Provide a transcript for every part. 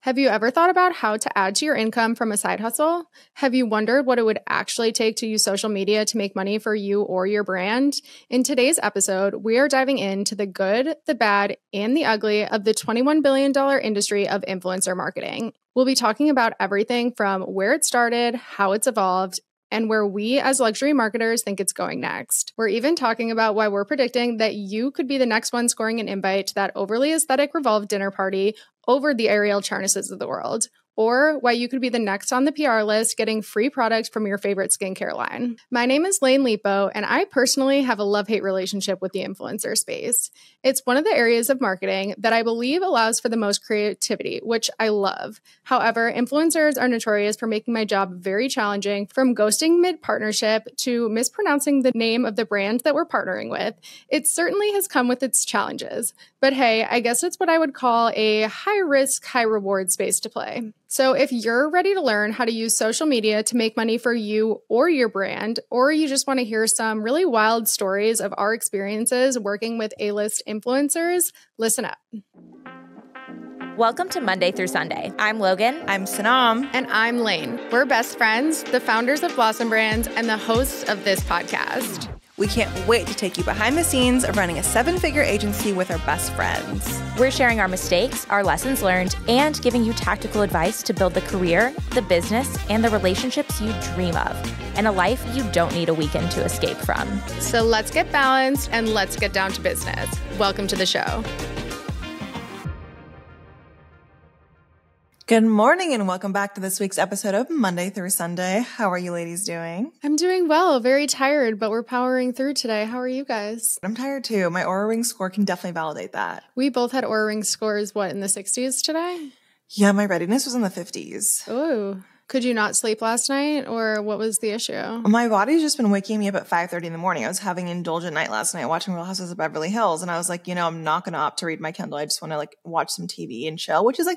Have you ever thought about how to add to your income from a side hustle? Have you wondered what it would actually take to use social media to make money for you or your brand? In today's episode, we are diving into the good, the bad, and the ugly of the $21 billion industry of influencer marketing. We'll be talking about everything from where it started, how it's evolved, and where we as luxury marketers think it's going next. We're even talking about why we're predicting that you could be the next one scoring an invite to that overly aesthetic Revolve dinner party over the Ariel Charnesses of the world, or why you could be the next on the PR list getting free product from your favorite skincare line. My name is Lane Lipo, and I personally have a love-hate relationship with the influencer space. It's one of the areas of marketing that I believe allows for the most creativity, which I love. However, influencers are notorious for making my job very challenging, from ghosting mid-partnership to mispronouncing the name of the brand that we're partnering with. It certainly has come with its challenges. But hey, I guess it's what I would call a high-risk, high-reward space to play. So if you're ready to learn how to use social media to make money for you or your brand, or you just want to hear some really wild stories of our experiences working with A-list influencers, listen up. Welcome to Monday through Sunday. I'm Logan. I'm Sanam. And I'm Lane. We're best friends, the founders of Blossom Brands, and the hosts of this podcast. We can't wait to take you behind the scenes of running a 7-figure agency with our best friends. We're sharing our mistakes, our lessons learned, and giving you tactical advice to build the career, the business, and the relationships you dream of, and a life you don't need a weekend to escape from. So let's get balanced and let's get down to business. Welcome to the show. Good morning and welcome back to this week's episode of Monday through Sunday. How are you ladies doing? I'm doing well, very tired, but we're powering through today. How are you guys? I'm tired too. My Oura Ring score can definitely validate that. We both had Oura Ring scores, in the 60s today? Yeah, my readiness was in the 50s. Ooh. Could you not sleep last night, or what was the issue? My body's just been waking me up at 5:30 in the morning. I was having an indulgent night last night watching Real Housewives of Beverly Hills, and I was like, I'm not going to opt to read my Kindle. I just want to watch some TV and chill, which is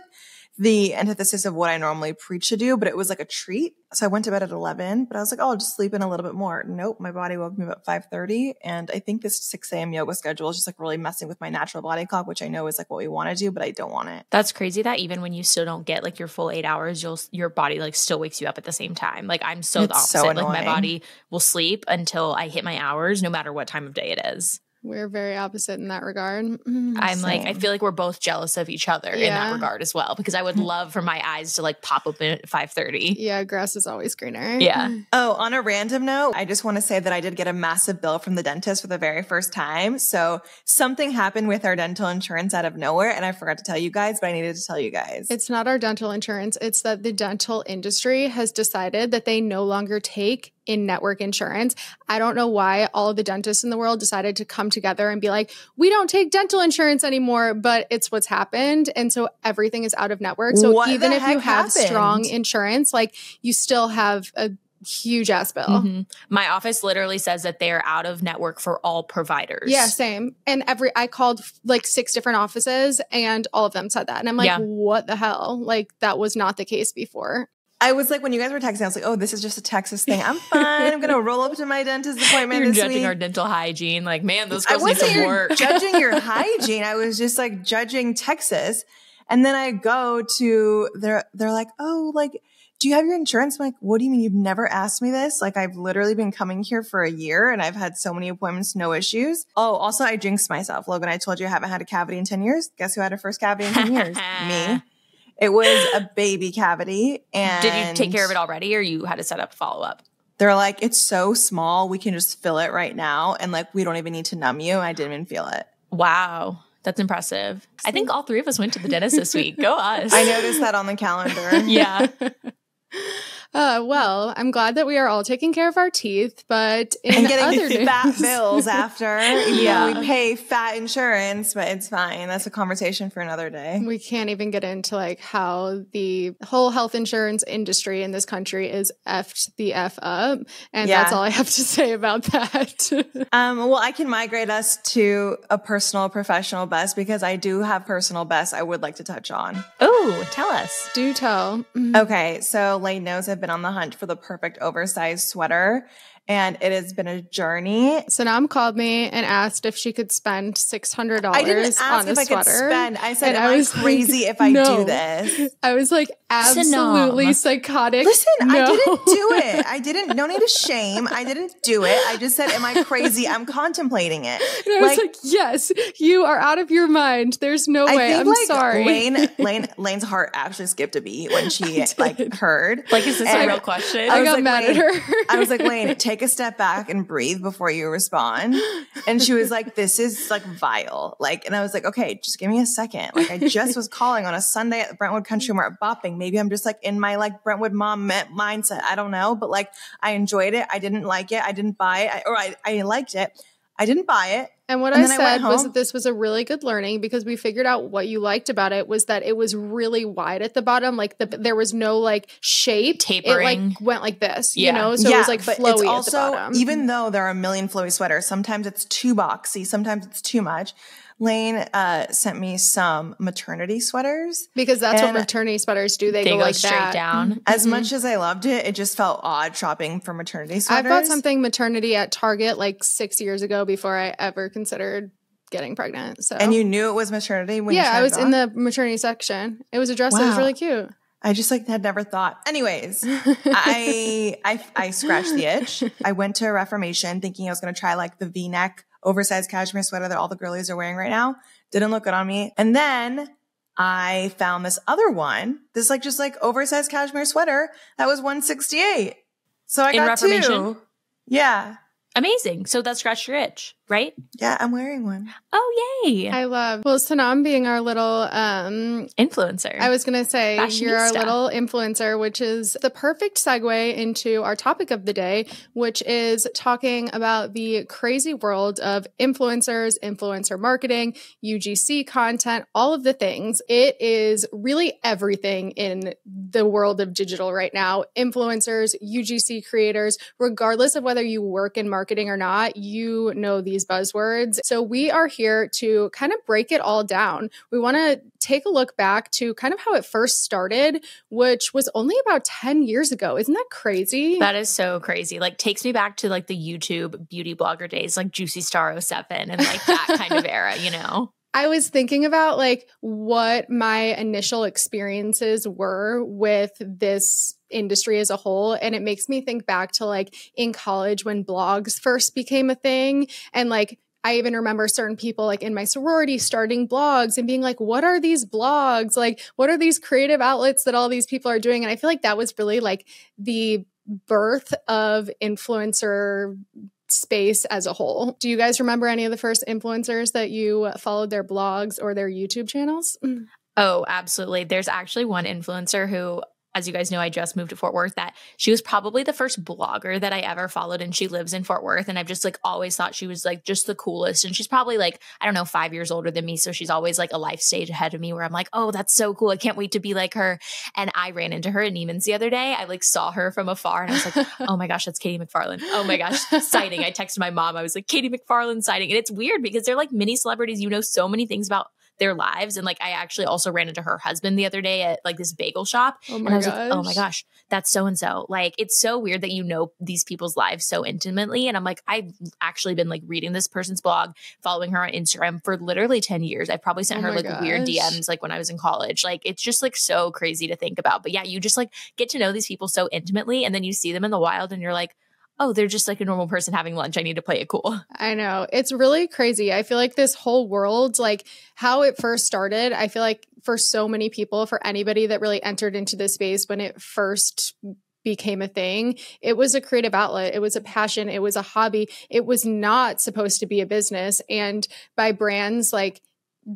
the antithesis of what I normally preach to do, but it was like a treat. So I went to bed at 11, but I was like, I'll just sleep in a little bit more. Nope. My body woke me up at 5:30. And I think this 6 a.m. yoga schedule is just really messing with my natural body clock, which I know is what we want to do, but I don't want it. That's crazy that even when you still don't get your full 8 hours, your body still wakes you up at the same time. I'm the opposite. So my body will sleep until I hit my hours, no matter what time of day it is. We're very opposite in that regard. I feel like we're both jealous of each other in that regard as well, because I would love for my eyes to pop open at 5:30. Yeah, grass is always greener. Yeah. Oh, on a random note, I just want to say that I did get a massive bill from the dentist for the very first time. So something happened with our dental insurance out of nowhere, and I forgot to tell you guys, but I needed to tell you guys. It's not our dental insurance. It's that the dental industry has decided that they no longer take in-network insurance. I don't know why all of the dentists in the world decided to come together and be like, we don't take dental insurance anymore, but it's what's happened. And so everything is out of network. So even if you have strong insurance, you still have a huge ass bill. Mm-hmm. My office literally says that they're out of network for all providers. Yeah, same. And I called 6 different offices and all of them said that. And I'm like, what the hell? That was not the case before. I was when you guys were texting, I was like, oh, this is just a Texas thing. I'm fine. I'm going to roll up to my dentist appointment You're this judging week. our dental hygiene. Man, those girls need to work. Judging your hygiene. I was just judging Texas. And then I go to, they're like, oh, do you have your insurance? I'm like, what do you mean? You've never asked me this? I've literally been coming here for a year and I've had so many appointments, no issues. Oh, also I jinxed myself. Logan, I told you I haven't had a cavity in 10 years. Guess who had her first cavity in 10 years? Me. It was a baby cavity. And did you take care of it already, or you had to set up follow-up? They're like, it's so small. We can just fill it right now. And we don't even need to numb you. I didn't even feel it. Wow. That's impressive. I think all 3 of us went to the dentist this week. Go us. I noticed that on the calendar. Yeah. Well, I'm glad that we are all taking care of our teeth, but in getting other news, fat bills after. We pay fat insurance, but it's fine. That's a conversation for another day. We can't even get into how the whole health insurance industry in this country is effed the F up. And that's all I have to say about that. Well, I can migrate us to a personal professional best because I do have personal best I would like to touch on. Oh, tell us. Do tell. Okay. So Lane knows I've been on the hunt for the perfect oversized sweater. and it has been a journey. Sanam called me and asked if she could spend $600 I didn't ask on a if I could sweater. spend. I said, And am I crazy if I do this? I was like, absolutely psychotic. Listen, no. I didn't do it. No need to shame. I didn't do it. I just said, am I crazy? I'm contemplating it. And I was like, yes, you are out of your mind. There's no way. I'm sorry. Lane's heart actually skipped a beat when she heard. Like, is this a real question? I got mad at her. I was like, Lane, take a step back and breathe before you respond. And she was like, this is like vile. Like, and I was like, okay, just give me a second. Like, I just was calling on a Sunday at the Brentwood Country Mart bopping. Maybe I'm just like in my like Brentwood mom mindset. I don't know. But like, I enjoyed it. I didn't like it. I didn't buy it. I liked it. I didn't buy it. And what I said was that this was a really good learning because we figured out what you liked about it was that it was really wide at the bottom. Like there was no like shape. Tapering. It like went like this, you know? So it was like flowy it's also, at the bottom. Even though there are a million flowy sweaters, sometimes it's too boxy. Sometimes it's too much. Lane sent me some maternity sweaters. Because that's what maternity sweaters do. They go like straight that. down. As much as I loved it, it just felt odd shopping for maternity sweaters. I bought something maternity at Target like 6 years ago before I ever considered getting pregnant. So And you knew it was maternity when you I was in the maternity section. It was a dress that was really cute. I just like had never thought. Anyways, I scratched the itch. I went to Reformation thinking I was going to try like the V-neck oversized cashmere sweater that all the girlies are wearing right now. Didn't look good on me. And then I found this other one, this like just like oversized cashmere sweater that was $168. So I got Reformation? two. Yeah. Amazing. So that scratched your itch, right? Yeah, I'm wearing one. Oh, yay. I love, well, Sanam being our little, influencer. I was going to say, you're our Fashionista. little influencer, which is the perfect segue into our topic of the day, which is talking about the crazy world of influencers, influencer marketing, UGC content, all of the things. It is really everything in the world of digital right now. Influencers, UGC creators, regardless of whether you work in marketing or not, you know these buzzwords. So we are here to kind of break it all down. We want to take a look back to kind of how it first started, which was only about 10 years ago. Isn't that crazy? That is so crazy. Like takes me back to like the YouTube beauty blogger days, like Juicy Star 07 and like that kind of era, you know? I was thinking about like what my initial experiences were with this industry as a whole. And it makes me think back to like in college when blogs first became a thing. And like, I even remember certain people like in my sorority starting blogs and being like, what are these blogs? Like, what are these creative outlets that all these people are doing? And I feel like that was really like the birth of influencer space as a whole. Do you guys remember any of the first influencers that you followed their blogs or their YouTube channels? Oh, absolutely. There's actually one influencer who, as you guys know, I just moved to Fort Worth, that she was probably the first blogger that I ever followed, and she lives in Fort Worth. And I've just like always thought she was like just the coolest. And she's probably like, I don't know, 5 years older than me. So she's always like a life stage ahead of me where I'm like, oh, that's so cool. I can't wait to be like her. And I ran into her in Neiman's the other day. I like saw her from afar and I was like, oh my gosh, that's Katie McFarland. Oh my gosh, sighting. I texted my mom. I was like, Katie McFarland sighting. And it's weird because they're like mini celebrities. You know so many things about their lives. And like, I actually also ran into her husband the other day at like this bagel shop. And I was like, oh my gosh, that's so-and-so. Like, it's so weird that you know these people's lives so intimately. And I'm like, I've actually been like reading this person's blog, following her on Instagram for literally 10 years. I probably sent her like weird DMs like when I was in college. Like, it's just like so crazy to think about. But yeah, you just like get to know these people so intimately. And then you see them in the wild and you're like, oh, they're just like a normal person having lunch. I need to play it cool. I know. It's really crazy. I feel like this whole world, like how it first started, I feel like for so many people, for anybody that really entered into this space when it first became a thing, it was a creative outlet. It was a passion. It was a hobby. It was not supposed to be a business. And by brands like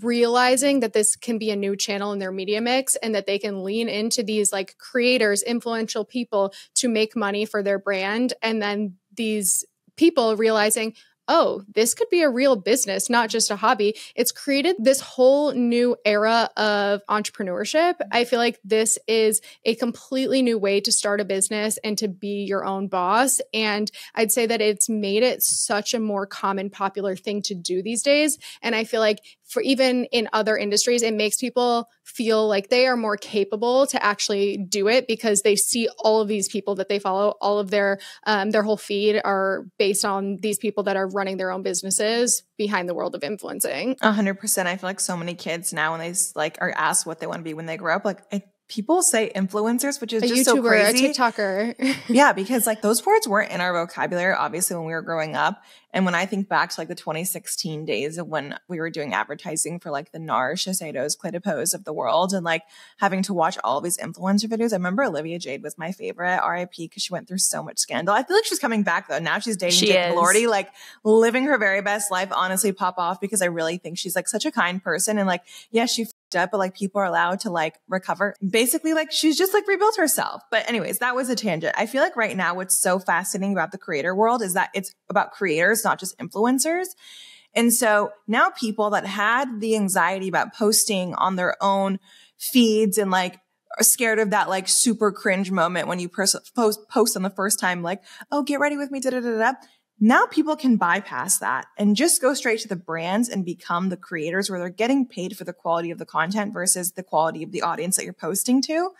realizing that this can be a new channel in their media mix and that they can lean into these like creators, influential people to make money for their brand. And then these people realizing, oh, this could be a real business, not just a hobby. It's created this whole new era of entrepreneurship. I feel like this is a completely new way to start a business and to be your own boss. And I'd say that it's made it such a more common, popular thing to do these days. And I feel like for even in other industries, it makes people feel like they are more capable to actually do it because they see all of these people that they follow, all of their whole feed are based on these people that are running their own businesses behind the world of influencing. 100%. I feel like so many kids now when they like are asked what they want to be when they grow up, like people say influencers, which is just YouTuber, so crazy. A TikToker. Yeah, because like those words weren't in our vocabulary, obviously, when we were growing up. And when I think back to like the 2016 days of when we were doing advertising for like the NARS, Shiseidos, Clé de Pose of the world, and like having to watch all these influencer videos. I remember Olivia Jade was my favorite, RIP, because she went through so much scandal. I feel like she's coming back though. Now she's dating Jake Lordy, like living her very best life. Honestly, pop off, because I really think she's like such a kind person. And like, yeah, she up, but like people are allowed to like recover. Basically, like she's just like rebuilt herself. But anyways, that was a tangent. I feel like right now what's so fascinating about the creator world is that it's about creators, not just influencers. And so now people that had the anxiety about posting on their own feeds and like are scared of that like super cringe moment when you post on the first time, like, oh, get ready with me, da da da da. Now people can bypass that and just go straight to the brands and become the creators where they're getting paid for the quality of the content versus the quality of the audience that you're posting to.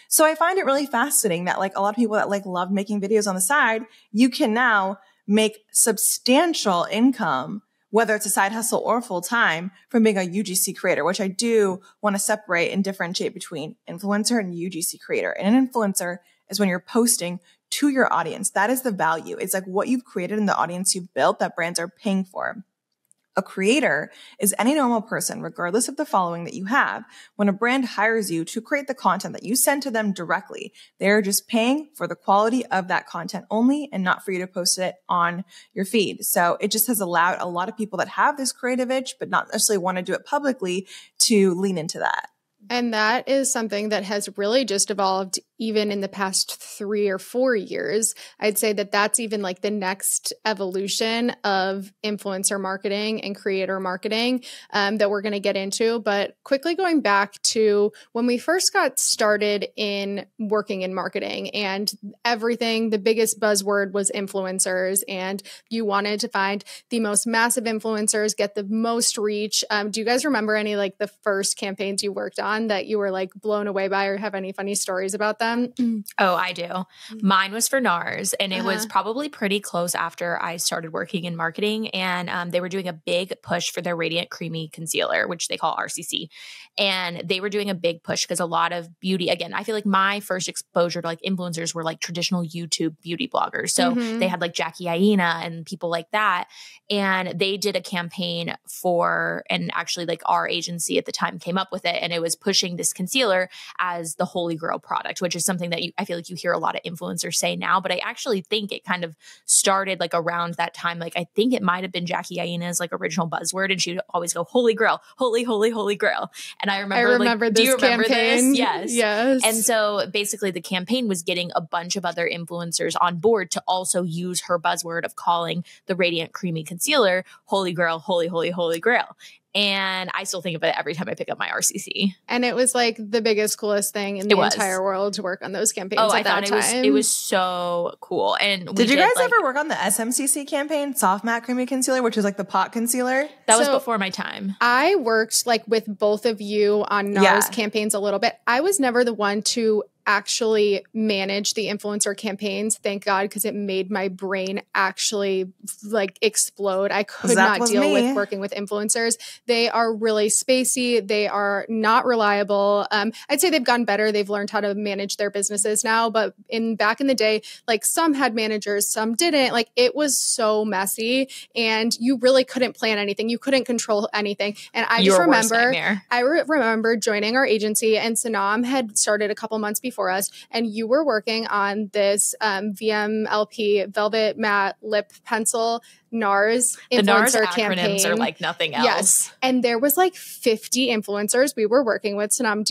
So I find it really fascinating that like a lot of people that like love making videos on the side, you can now make substantial income, whether it's a side hustle or full time, from being a UGC creator, which I do want to separate and differentiate between influencer and UGC creator. And an influencer is when you're posting to your audience. That is the value. It's like what you've created and the audience you've built that brands are paying for. A creator is any normal person, regardless of the following that you have. When a brand hires you to create the content that you send to them directly, they're just paying for the quality of that content only and not for you to post it on your feed. So it just has allowed a lot of people that have this creative itch, but not necessarily want to do it publicly, to lean into that. And that is something that has really just evolved even in the past 3 or 4 years. I'd say that that's even like the next evolution of influencer marketing and creator marketing that we're going to get into. But quickly going back to when we first got started in working in marketing and everything, the biggest buzzword was influencers, and you wanted to find the most massive influencers, get the most reach. Do you guys remember any like the first campaigns you worked on that you were like blown away by, or have any funny stories about them? Oh, I do. Mine was for NARS, and it was probably pretty close after I started working in marketing, and they were doing a big push for their Radiant Creamy Concealer, which they call RCC. And they were doing a big push because a lot of beauty, again, I feel like my first exposure to like influencers were like traditional YouTube beauty bloggers. So they had like Jackie Aina and people like that. And they did a campaign for, and actually like our agency at the time came up with it, and it was pushing this concealer as the holy grail product, which is something that I feel like you hear a lot of influencers say now, but I actually think it kind of started like around that time. Like I think it might have been Jackie Aina's like original buzzword, and she'd always go, holy grail, holy, holy, holy grail. And I remember like, do you remember campaign. this? Yes. Yes. And so basically the campaign was getting a bunch of other influencers on board to also use her buzzword of calling the Radiant Creamy Concealer holy grail, holy, holy, holy grail. And I still think of it every time I pick up my RCC. And it was like the biggest, coolest thing in the entire world to work on those campaigns at that time. It was so cool. And did you guys ever work on the SMCC campaign, Soft Matte Creamy Concealer, which is like the pot concealer? That was before my time. I worked like with both of you on NARS campaigns a little bit. I was never the one to actually manage the influencer campaigns, thank God, because it made my brain actually like explode. I could not deal with working with influencers. They are really spacey. They are not reliable. I'd say they've gotten better. They've learned how to manage their businesses now, but back in the day, like some had managers, some didn't. Like it was so messy, and you really couldn't plan anything. You couldn't control anything. And I just remember joining our agency, and Sanam had started a couple months before us, and you were working on this VMLP Velvet Matte Lip Pencil NARS influencer the NARS campaign. Acronyms are like nothing else. Yes. And there was like 50 influencers we were working with. Sanam,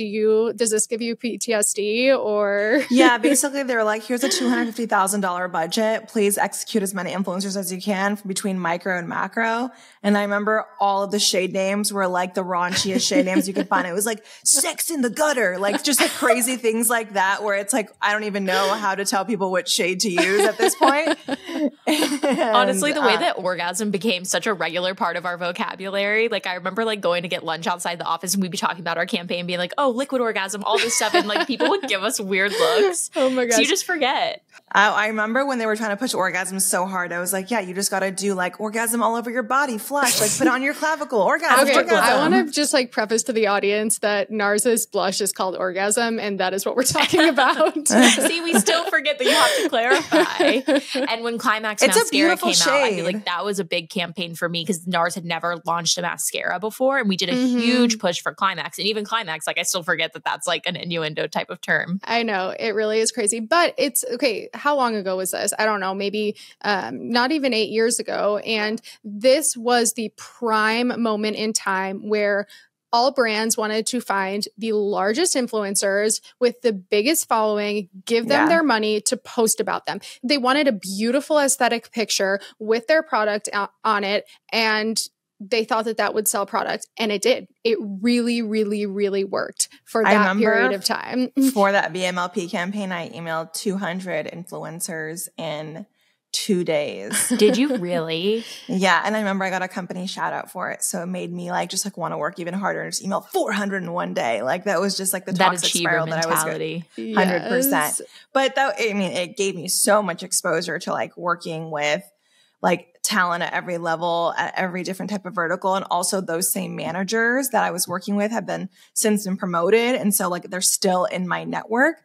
does this give you PTSD or? Yeah, basically they were like, here's a $250,000 budget. Please execute as many influencers as you can between micro and macro. And I remember all of the shade names were like the raunchiest shade names you could find. It was like sex in the gutter, like just like crazy things like that, where it's like, I don't even know how to tell people what shade to use at this point. Honestly, the way that that orgasm became such a regular part of our vocabulary. Like I remember like going to get lunch outside the office and we'd be talking about our campaign being like, oh, liquid orgasm, all this stuff. And like people would give us weird looks. Oh my gosh. So you just forget. I remember when they were trying to push orgasm so hard, I was like, yeah, you just got to do like orgasm all over your body, flush, like put on your clavicle, orgasm, Okay, orgasm. I want to just like preface to the audience that Narza's blush is called orgasm, and that is what we're talking about. See, we still forget that you have to clarify. And when Climax It's a mascara beautiful came out, I feel shade. like that was a big campaign for me because NARS had never launched a mascara before, and we did a huge push for Climax. And even Climax, like I still forget that that's like an innuendo type of term. I know, it really is crazy, but it's okay. How long ago was this? I don't know, maybe not even 8 years ago. And this was the prime moment in time where all brands wanted to find the largest influencers with the biggest following, give them their money to post about them. They wanted a beautiful aesthetic picture with their product on it, and they thought that that would sell product, and it did. It really, really, really worked for that period of time. For that BMLP campaign, I emailed 200 influencers in 2 days. Did you really? Yeah. And I remember I got a company shout out for it. So it made me like just like want to work even harder and just email 400 in one day. Like that was just like the toxic spiral that I was going. 100%. But that, I mean, it gave me so much exposure to like working with like talent at every level, at every different type of vertical. And also those same managers that I was working with have been since been promoted. And so like they're still in my network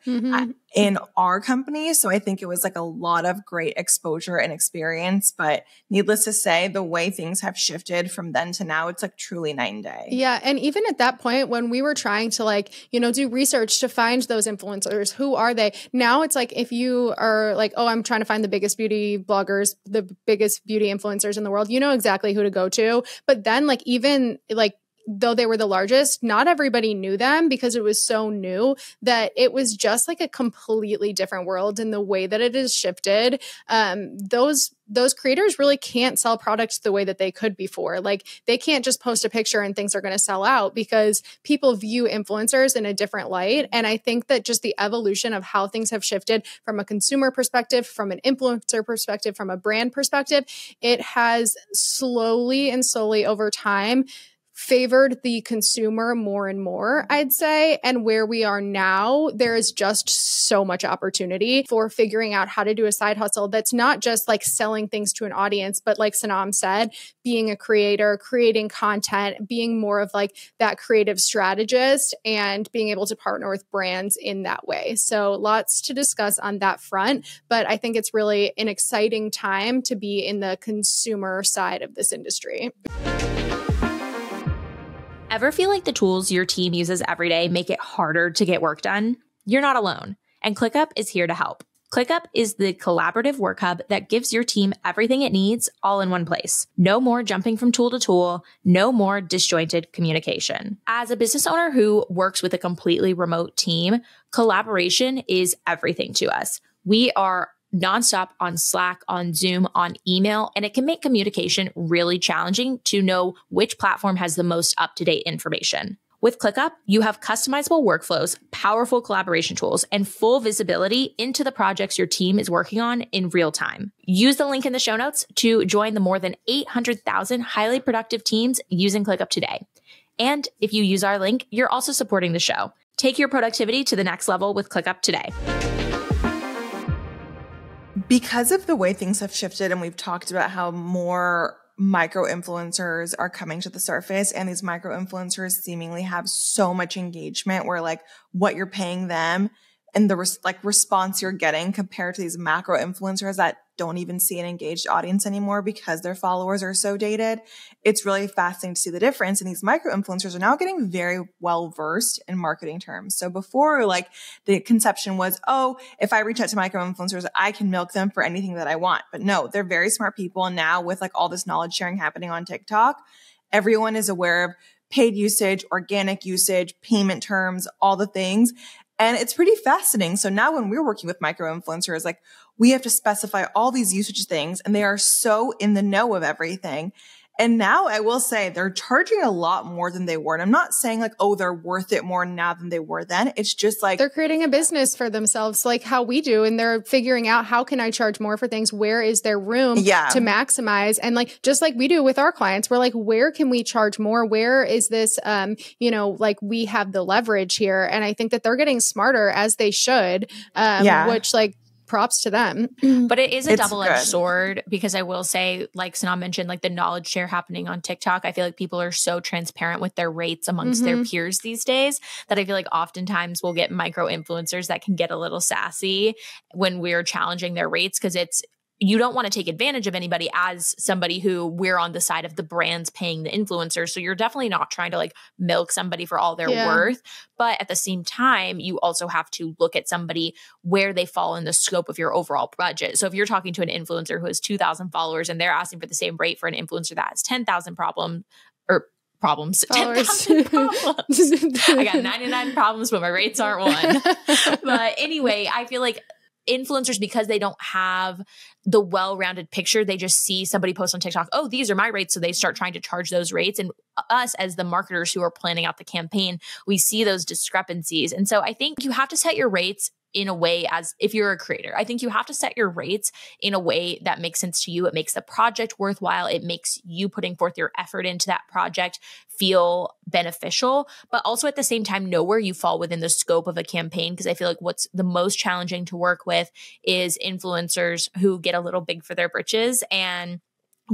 in our company. So I think it was like a lot of great exposure and experience. But needless to say, the way things have shifted from then to now, it's like truly night and day. Yeah. And even at that point, when we were trying to like, you know, do research to find those influencers, who are they? Now it's like, if you are like, oh, I'm trying to find the biggest beauty bloggers, the biggest beauty influencers in the world, you know exactly who to go to. But then like, even like, though they were the largest, not everybody knew them because it was so new that it was just like a completely different world in the way that it has shifted. Those creators really can't sell products the way that they could before. Like they can't just post a picture and things are going to sell out because people view influencers in a different light. And I think that just the evolution of how things have shifted from a consumer perspective, from an influencer perspective, from a brand perspective, it has slowly over time favored the consumer more and more, I'd say. And where we are now, there is just so much opportunity for figuring out how to do a side hustle that's not just like selling things to an audience, but like Sanam said, being a creator, creating content, being more of like that creative strategist and being able to partner with brands in that way. So lots to discuss on that front, but I think it's really an exciting time to be in the consumer side of this industry. Ever feel like the tools your team uses every day make it harder to get work done? You're not alone, and ClickUp is here to help. ClickUp is the collaborative work hub that gives your team everything it needs all in one place. No more jumping from tool to tool, no more disjointed communication. As a business owner who works with a completely remote team, collaboration is everything to us. We are nonstop on Slack, on Zoom, on email, and it can make communication really challenging to know which platform has the most up-to-date information. With ClickUp, you have customizable workflows, powerful collaboration tools, and full visibility into the projects your team is working on in real time. Use the link in the show notes to join the more than 800,000 highly productive teams using ClickUp today. And if you use our link, you're also supporting the show. Take your productivity to the next level with ClickUp today. Because of the way things have shifted, and we've talked about how more micro influencers are coming to the surface, and these micro influencers seemingly have so much engagement where like what you're paying them and the response you're getting compared to these macro influencers that don't even see an engaged audience anymore because their followers are so dated. It's really fascinating to see the difference. And these micro influencers are now getting very well versed in marketing terms. So before, like the conception was, oh, if I reach out to micro influencers, I can milk them for anything that I want. But no, they're very smart people. And now with like all this knowledge sharing happening on TikTok, everyone is aware of paid usage, organic usage, payment terms, all the things. And it's pretty fascinating. So now when we're working with micro influencers, like we have to specify all these usage things and they are so in the know of everything. And now I will say they're charging a lot more than they were. And I'm not saying like, oh, they're worth it more now than they were then. It's just like they're creating a business for themselves, like how we do. And they're figuring out, how can I charge more for things? Where is there room to maximize? And like, just like we do with our clients, we're like, where can we charge more? Where is this, like we have the leverage here. And I think that they're getting smarter, as they should, which like, props to them. But it is a double-edged sword, because I will say, like Sanam mentioned, like the knowledge share happening on TikTok, I feel like people are so transparent with their rates amongst their peers these days that I feel like oftentimes we'll get micro influencers that can get a little sassy when we're challenging their rates, because you don't want to take advantage of anybody as somebody who we're on the side of the brands paying the influencers. So you're definitely not trying to like milk somebody for all their worth. But at the same time, you also have to look at somebody where they fall in the scope of your overall budget. So if you're talking to an influencer who has 2,000 followers and they're asking for the same rate for an influencer that has 10,000 problems, 10,000 problems. I got 99 problems, but my rates aren't one. But anyway, I feel like influencers, because they don't have the well-rounded picture, they just see somebody post on TikTok, oh, these are my rates. So they start trying to charge those rates. And us as the marketers who are planning out the campaign, we see those discrepancies. And so I think you have to set your rates in a way, as if you're a creator, I think you have to set your rates in a way that makes sense to you. It makes the project worthwhile. It makes you putting forth your effort into that project feel beneficial, but also at the same time, know where you fall within the scope of a campaign. Because I feel like what's the most challenging to work with is influencers who get a little big for their britches and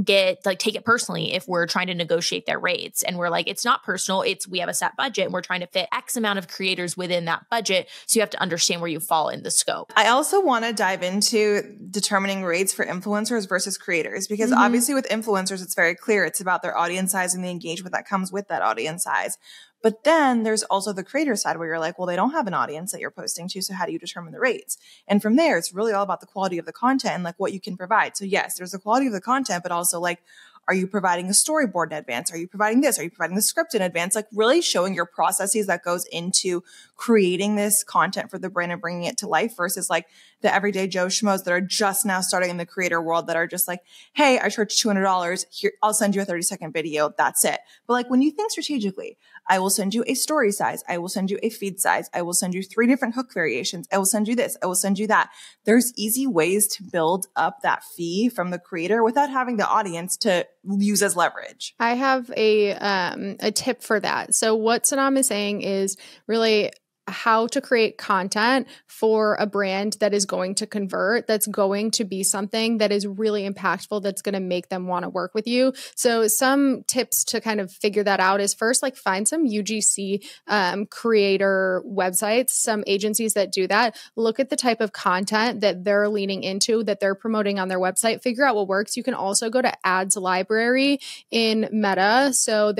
take it personally if we're trying to negotiate their rates. And we're like, it's not personal. We have a set budget and we're trying to fit X amount of creators within that budget. So you have to understand where you fall in the scope. I also want to dive into determining rates for influencers versus creators, because obviously with influencers, it's very clear. It's about their audience size and the engagement that comes with that audience size. But then there's also the creator side where you're like, well, they don't have an audience that you're posting to. So how do you determine the rates? And from there, it's really all about the quality of the content and like what you can provide. So yes, there's the quality of the content, but also like, are you providing a storyboard in advance? Are you providing this? Are you providing the script in advance? Like really showing your processes that goes into creating this content for the brand and bringing it to life versus like the everyday Joe Schmoes that are just now starting in the creator world that are just like, hey, I charge $200. Here, I'll send you a 30-second video. That's it. But like when you think strategically, I will send you a story size. I will send you a feed size. I will send you 3 different hook variations. I will send you this. I will send you that. There's easy ways to build up that fee from the creator without having the audience to use as leverage. I have a tip for that. So what Sanam is saying is really how to create content for a brand that is going to convert, that's going to be something that is really impactful, that's going to make them want to work with you. So some tips to kind of figure that out is first, like find some UGC creator websites, some agencies that do that. Look at the type of content that they're leaning into, that they're promoting on their website, figure out what works. You can also go to ads library in Meta. So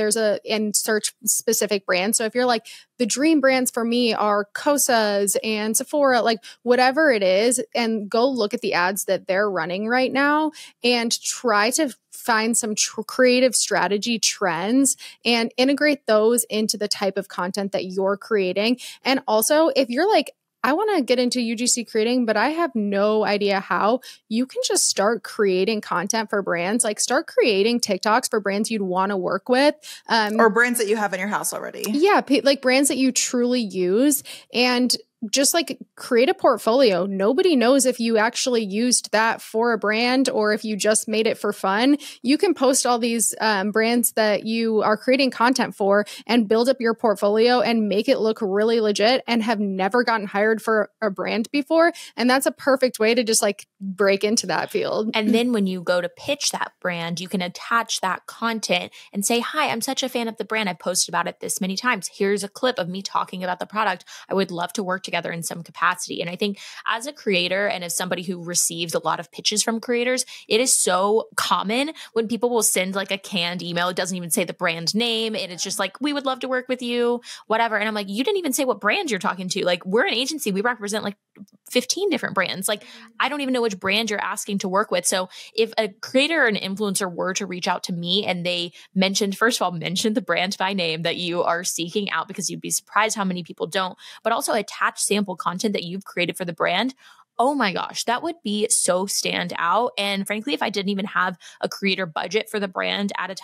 and search specific brands. So if you're like, the dream brands for me are Kosas and Sephora, like whatever it is, and go look at the ads that they're running right now and try to find some creative strategy trends and integrate those into the type of content that you're creating. And also, if you're like, I want to get into UGC creating, but I have no idea how, you can just start creating content for brands. Like start creating TikToks for brands you'd want to work with. Or brands that you have in your house already. Yeah. Like brands that you truly use, and just like create a portfolio. Nobody knows if you actually used that for a brand or if you just made it for fun. You can post all these brands that you are creating content for and build up your portfolio and make it look really legit and have never gotten hired for a brand before. And that's a perfect way to just like break into that field. And then when you go to pitch that brand, you can attach that content and say, hi, I'm such a fan of the brand. I've posted about it this many times. Here's a clip of me talking about the product. I would love to work together in some capacity. And I think as a creator and as somebody who receives a lot of pitches from creators, it is so common when people will send like a canned email. It doesn't even say the brand name. And it's just like, we would love to work with you, whatever. And I'm like, you didn't even say what brand you're talking to. Like we're an agency. We represent like 15 different brands. Like I don't even know which brand you're asking to work with. So if a creator or an influencer were to reach out to me and they first of all, mention the brand by name that you are seeking out, because you'd be surprised how many people don't, but also attach sample content that you've created for the brand, oh my gosh, that would be so stand out. And frankly, if I didn't even have a creator budget for the brand at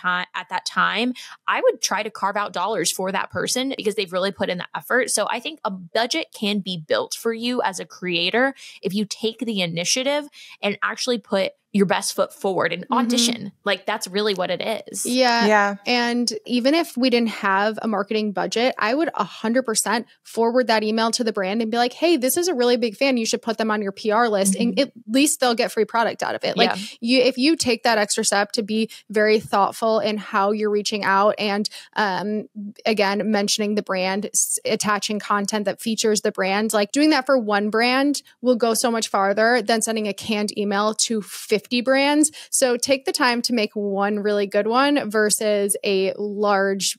that time, I would try to carve out dollars for that person because they've really put in the effort. So I think a budget can be built for you as a creator if you take the initiative and actually put your best foot forward and audition. Like that's really what it is. Yeah. And even if we didn't have a marketing budget, I would 100% forward that email to the brand and be like, hey, this is a really big fan. You should put them on your PR list and at least they'll get free product out of it. Like if you take that extra step to be very thoughtful in how you're reaching out and again, mentioning the brand, attaching content that features the brand, like doing that for one brand will go so much farther than sending a canned email to 50 brands. So take the time to make one really good one versus a large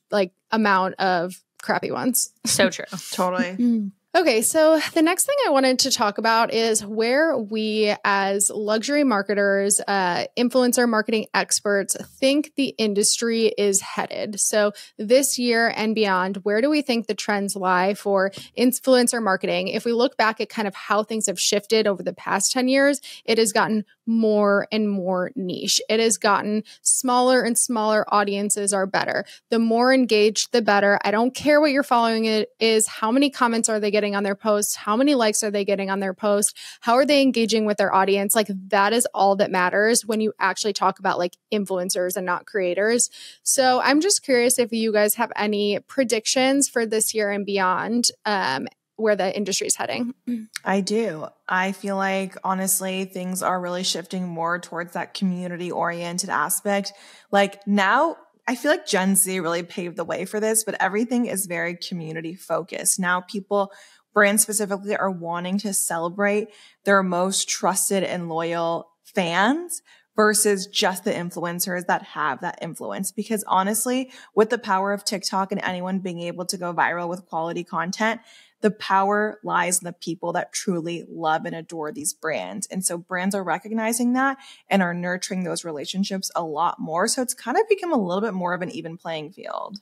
amount of crappy ones. So true. Totally. Okay, so the next thing I wanted to talk about is where we as luxury marketers, influencer marketing experts think the industry is headed. So this year and beyond, where do we think the trends lie for influencer marketing? If we look back at kind of how things have shifted over the past 10 years, it has gotten more and more niche. It has gotten smaller and smaller audiences are better. The more engaged, the better. I don't care what your following it is. How many comments are they getting on their posts? How many likes are they getting on their post? How are they engaging with their audience? Like that is all that matters when you actually talk about like influencers and not creators. So I'm just curious if you guys have any predictions for this year and beyond, where the industry is heading. I do. I feel like, honestly, things are really shifting more towards that community-oriented aspect. Like now, I feel like Gen Z really paved the way for this, but everything is very community-focused. Now brands specifically are wanting to celebrate their most trusted and loyal fans versus just the influencers that have that influence. Because honestly, with the power of TikTok and anyone being able to go viral with quality content, the power lies in the people that truly love and adore these brands. And so brands are recognizing that and are nurturing those relationships a lot more. So it's kind of become a little bit more of an even playing field.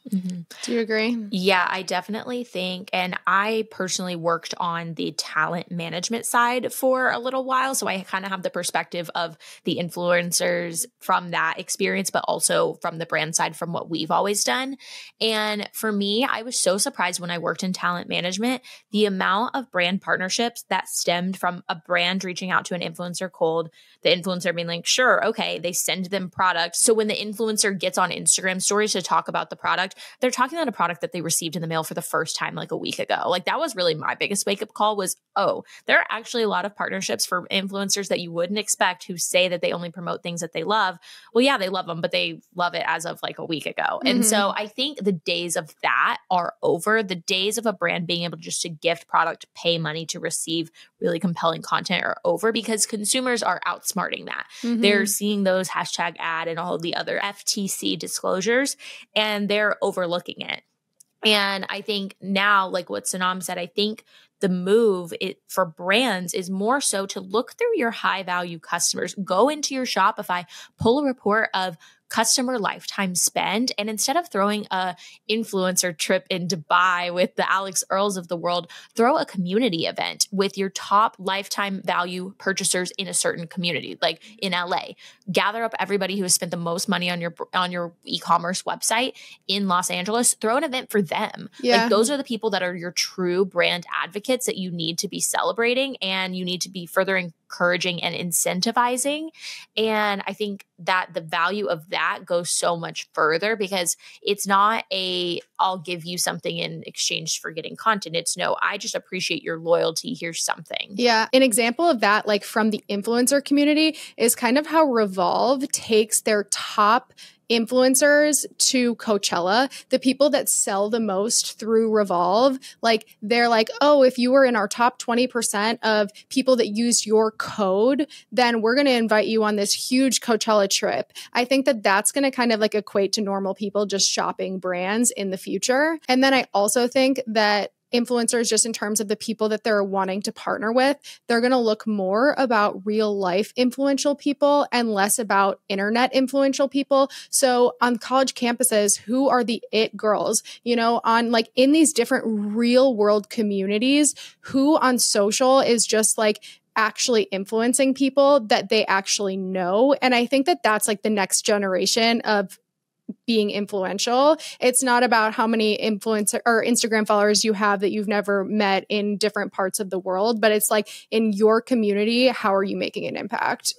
Do you agree? Yeah, I definitely think, and I personally worked on the talent management side for a little while. So I kind of have the perspective of the influencers from that experience, but also from the brand side from what we've always done. And for me, I was so surprised when I worked in talent management, the amount of brand partnerships that stemmed from a brand reaching out to an influencer cold, the influencer being like, sure, okay, they send them product. So when the influencer gets on Instagram stories to talk about the product, they're talking about a product that they received in the mail for the first time like a week ago. Like that was really my biggest wake-up call was, oh, there are actually a lot of partnerships for influencers that you wouldn't expect who say that they only promote things that they love. Well, yeah, they love them, but they love it as of like a week ago. And so I think the days of that are over. The days of a brand being able to just to gift product, pay money to receive really compelling content are over because consumers are outsmarting that. They're seeing those hashtag ad and all of the other FTC disclosures and they're overlooking it. And I think now, like what Sanam said, I think the move for brands is more so to look through your high value customers, go into your Shopify, pull a report of customer lifetime spend. And instead of throwing a influencer trip in Dubai with the Alex Earls of the world, throw a community event with your top lifetime value purchasers in a certain community, like in LA. Gather up everybody who has spent the most money on your e-commerce website in Los Angeles. Throw an event for them. Yeah. Like those are the people that are your true brand advocates that you need to be celebrating and you need to be further encouraging and incentivizing. And I think that the value of that goes so much further because it's not I'll give you something in exchange for getting content. It's no, I just appreciate your loyalty. Here's something. Yeah. An example of that, like from the influencer community, is kind of how Revolve takes their top influencers to Coachella, the people that sell the most through Revolve, like they're like, oh, if you were in our top 20% of people that use your code, then we're going to invite you on this huge Coachella trip. I think that that's going to kind of like equate to normal people just shopping brands in the future. And then I also think that influencers, just in terms of the people that they're wanting to partner with, they're going to look more about real life influential people and less about internet influential people. So on college campuses, who are the it girls, on like in these different real world communities, who on social is just like actually influencing people that they actually know. And I think that that's like the next generation of being influential. It's not about how many influencer or Instagram followers you have that you've never met in different parts of the world, but it's like in your community, how are you making an impact?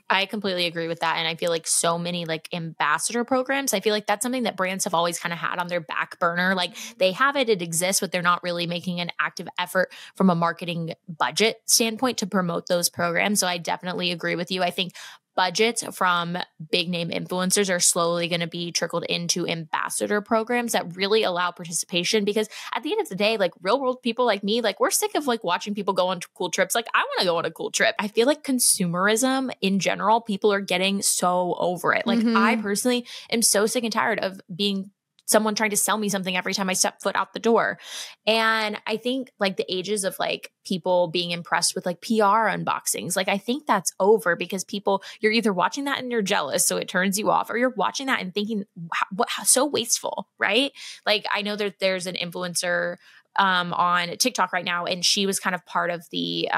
I completely agree with that. And I feel like so many like ambassador programs, I feel like that's something that brands have always kind of had on their back burner. Like they have it, it exists, but they're not really making an active effort from a marketing budget standpoint to promote those programs. So I definitely agree with you. I think budgets from big name influencers are slowly going to be trickled into ambassador programs that really allow participation, because at the end of the day, like real world people like me, like we're sick of like watching people go on cool trips. Like I want to go on a cool trip. I feel like consumerism in general, people are getting so over it. Like I personally am so sick and tired of being someone trying to sell me something every time I step foot out the door. And I think like the ages of like people being impressed with like PR unboxings, like I think that's over, because people, you're either watching that and you're jealous, so it turns you off, or you're watching that and thinking, how so wasteful, right? Like I know that there's an influencer on TikTok right now, and she was kind of part of the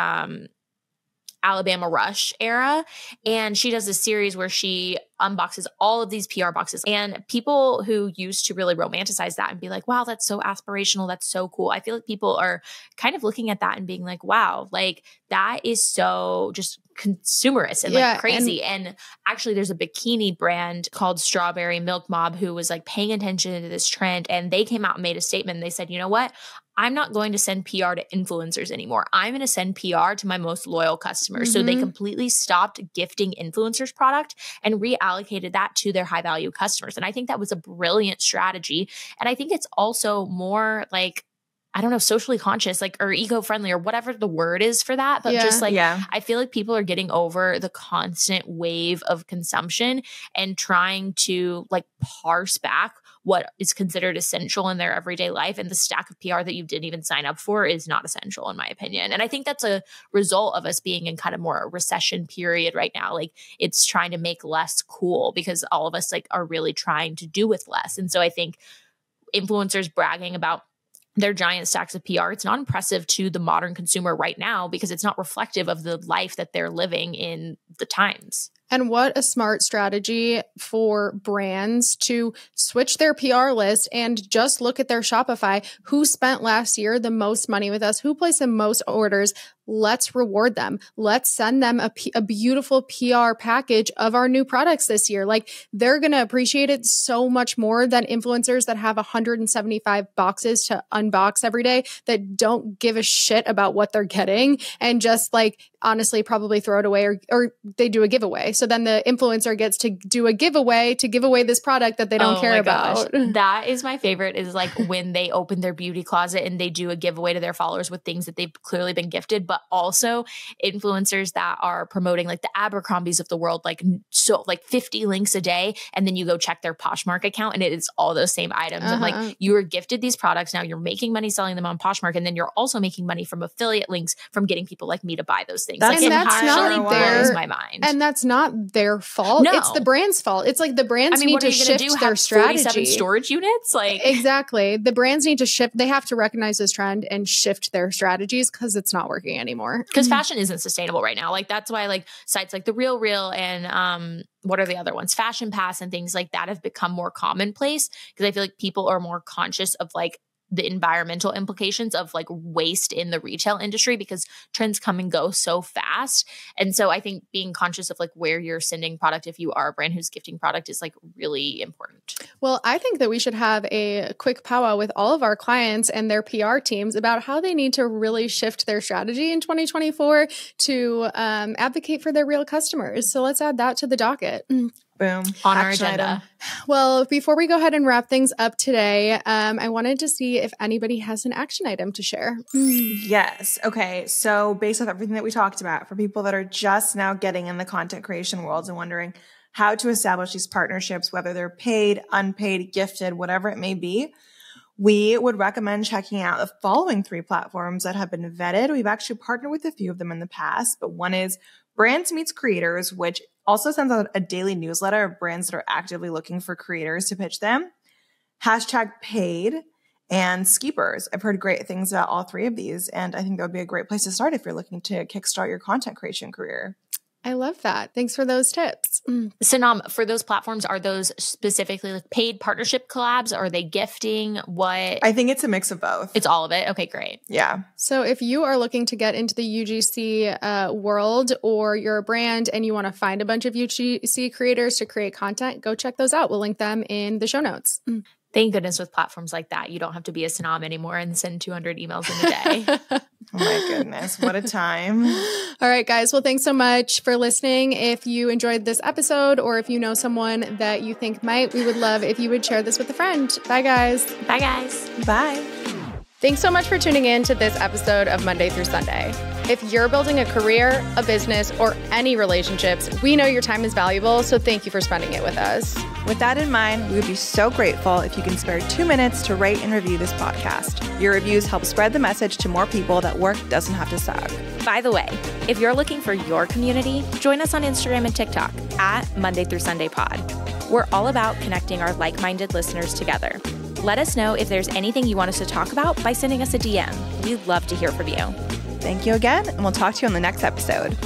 Alabama Rush era. And she does this series where she unboxes all of these PR boxes, and people who used to really romanticize that and be like, wow, that's so aspirational. That's so cool. I feel like people are kind of looking at that and being like, wow, like that is so just consumerist and like crazy. And actually there's a bikini brand called Strawberry Milk Mob who was like paying attention to this trend, and they came out and made a statement. And they said, you know what? I'm not going to send PR to influencers anymore. I'm going to send PR to my most loyal customers. So they completely stopped gifting influencers product and reallocated that to their high value customers. And I think that was a brilliant strategy. And I think it's also more like, I don't know, socially conscious, like, or eco-friendly, or whatever the word is for that. But just like, I feel like people are getting over the constant wave of consumption and trying to like parse back what is considered essential in their everyday life. And the stack of PR that you didn't even sign up for is not essential, in my opinion. And I think that's a result of us being in kind of more a recession period right now. Like it's trying to make less cool, because all of us like are really trying to do with less. And so I think influencers bragging about their giant stacks of PR, it's not impressive to the modern consumer right now, because it's not reflective of the life that they're living in the times. And what a smart strategy for brands to switch their PR list and just look at their Shopify. Who spent last year the most money with us? Who placed the most orders? Let's reward them. Let's send them a beautiful PR package of our new products this year. Like they're going to appreciate it so much more than influencers that have 175 boxes to unbox every day that don't give a shit about what they're getting and just like honestly probably throw it away, or they do a giveaway. So then the influencer gets to do a giveaway to give away this product that they don't care about. That is my favorite, is like when they open their beauty closet and they do a giveaway to their followers with things that they've clearly been gifted, but also influencers that are promoting like the Abercrombies of the world, like so like 50 links a day. And then you go check their Poshmark account and it is all those same items. And like you were gifted these products. Now you're making money selling them on Poshmark. And then you're also making money from affiliate links from getting people like me to buy those things. That's, like, that's not blows my mind. And that's not their fault. No. It's the brand's fault. It's like the brands need to shift their strategy. 47 storage units? Like exactly. The brands need to shift. They have to recognize this trend and shift their strategies, because it's not working anymore. Because fashion isn't sustainable right now. Like that's why like sites like The Real Real and what are the other ones? Fashion Pass and things like that have become more commonplace, because I feel like people are more conscious of like the environmental implications of like waste in the retail industry, because trends come and go so fast. And so I think being conscious of like where you're sending product, if you are a brand who's gifting product, is like really important. Well, I think that we should have a quick powwow with all of our clients and their PR teams about how they need to really shift their strategy in 2024 to advocate for their real customers. So let's add that to the docket. Boom. On our agenda. Well, before we go ahead and wrap things up today, I wanted to see if anybody has an action item to share. Yes. Okay. So based off everything that we talked about, for people that are just now getting in the content creation world and wondering how to establish these partnerships, whether they're paid, unpaid, gifted, whatever it may be, we would recommend checking out the following 3 platforms that have been vetted. We've actually partnered with a few of them in the past, but one is Brands Meets Creators, which also sends out a daily newsletter of brands that are actively looking for creators to pitch them. #paid. and Skeepers. I've heard great things about all three of these, and I think that would be a great place to start if you're looking to kickstart your content creation career. I love that. Thanks for those tips. So Nam, for those platforms, are those specifically like paid partnership collabs? Or are they gifting? What? I think it's a mix of both. It's all of it? Okay, great. Yeah. So if you are looking to get into the UGC world, or you're a brand and you want to find a bunch of UGC creators to create content, go check those out. We'll link them in the show notes. Thank goodness with platforms like that, you don't have to be a Sanam anymore and send 200 emails in a day. Oh my goodness. What a time. All right, guys. Well, thanks so much for listening. If you enjoyed this episode, or if you know someone that you think might, we would love if you would share this with a friend. Bye, guys. Bye, guys. Bye. Thanks so much for tuning in to this episode of Monday through Sunday. If you're building a career, a business, or any relationships, we know your time is valuable, so thank you for spending it with us. With that in mind, we would be so grateful if you can spare 2 minutes to rate and review this podcast. Your reviews help spread the message to more people that work doesn't have to suck. By the way, if you're looking for your community, join us on Instagram and TikTok at Monday through Sunday Pod. We're all about connecting our like-minded listeners together. Let us know if there's anything you want us to talk about by sending us a DM. We'd love to hear from you. Thank you again, and we'll talk to you on the next episode.